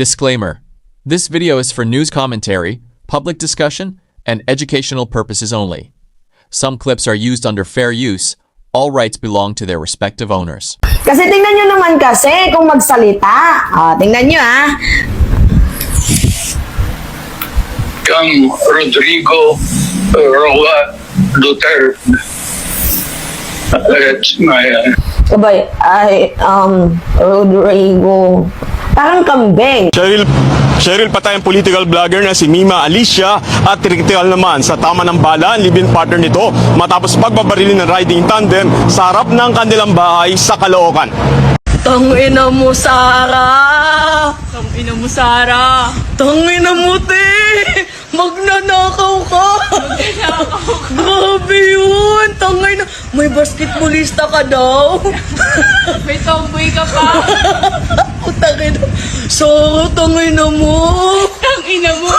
Disclaimer: this video is for news commentary, public discussion, and educational purposes only. Some clips are used under fair use. All rights belong to their respective owners. Kasi tingnan nyo naman kasi kung magsalita. Tingnan nyo Kang Rodrigo Roa Duterte. That's my Sabay, Rodrigo. Parang kambing. Cheryl patay ang political vlogger na si Mima Alicia at critical naman sa tama ng bala ang live-in partner nito matapos pagbabarili ng riding tandem sa harap ng kanilang bahay sa Caloocan. Tangina mo, Sara! Tangina mo, Sara! Tangina mo, te! Magnanakaw ka! Grabe yun! Tangina! May basketballista ka daw! May tomboy ka pa! Tangina! Sara, tangina mo! Tangina mo!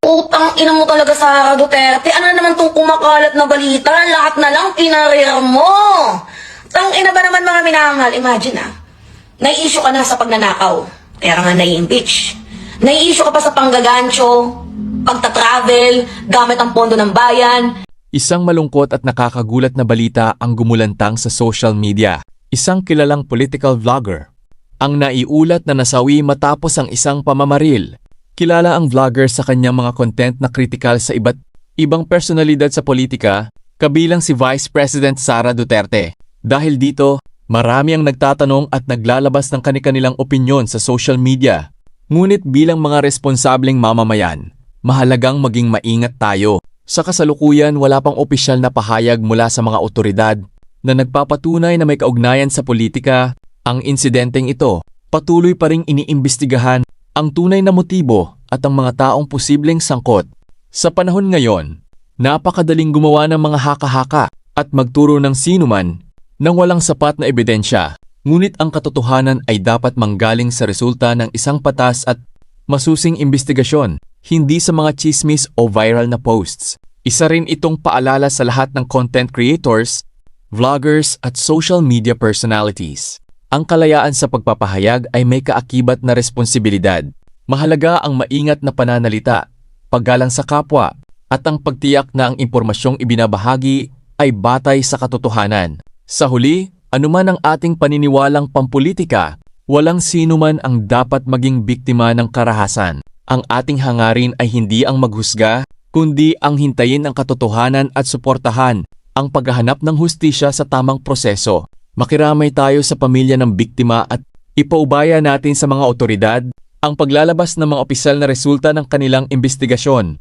Utang ina mo talaga, Sara Duterte. Ano naman tong kumakalat na balita? Lahat na lang pinarir mo. Tang ina ba naman mga minamahal? Imagine nai-issue ka na sa pagnanakaw. Kaya nga nai-impeach. Nai-issue ka pa sa panggagancho, pagta-travel, gamit ang pondo ng bayan. Isang malungkot at nakakagulat na balita ang gumulantang sa social media. Isang kilalang political vlogger ang naiulat na nasawi matapos ang isang pamamaril. Kilala ang vlogger sa kanyang mga content na kritikal sa iba't ibang personalidad sa politika, kabilang si Vice President Sara Duterte. Dahil dito, marami ang nagtatanong at naglalabas ng kani-kanilang opinyon sa social media. Ngunit bilang mga responsableng mamamayan, mahalagang maging maingat tayo. Sa kasalukuyan, wala pang opisyal na pahayag mula sa mga otoridad na nagpapatunay na may kaugnayan sa politika. Ang insidenteng ito, patuloy pa ring iniimbestigahan ang tunay na motibo at ang mga taong posibleng sangkot. Sa panahon ngayon, napakadaling gumawa ng mga haka-haka at magturo ng sinuman nang walang sapat na ebidensya. Ngunit ang katotohanan ay dapat manggaling sa resulta ng isang patas at masusing imbestigasyon, hindi sa mga chismis o viral na posts. Isa rin itong paalala sa lahat ng content creators, vloggers at social media personalities. Ang kalayaan sa pagpapahayag ay may kaakibat na responsibilidad. Mahalaga ang maingat na pananalita, paggalang sa kapwa, at ang pagtiyak na ang impormasyong ibinabahagi ay batay sa katotohanan. Sa huli, anuman ang ating paniniwalang pampolitika, walang sinuman ang dapat maging biktima ng karahasan. Ang ating hangarin ay hindi ang maghusga, kundi ang hintayin ang katotohanan at suportahan ang paghahanap ng hustisya sa tamang proseso. Makiramay tayo sa pamilya ng biktima at ipaubaya natin sa mga otoridad ang paglalabas ng mga opisyal na resulta ng kanilang imbestigasyon.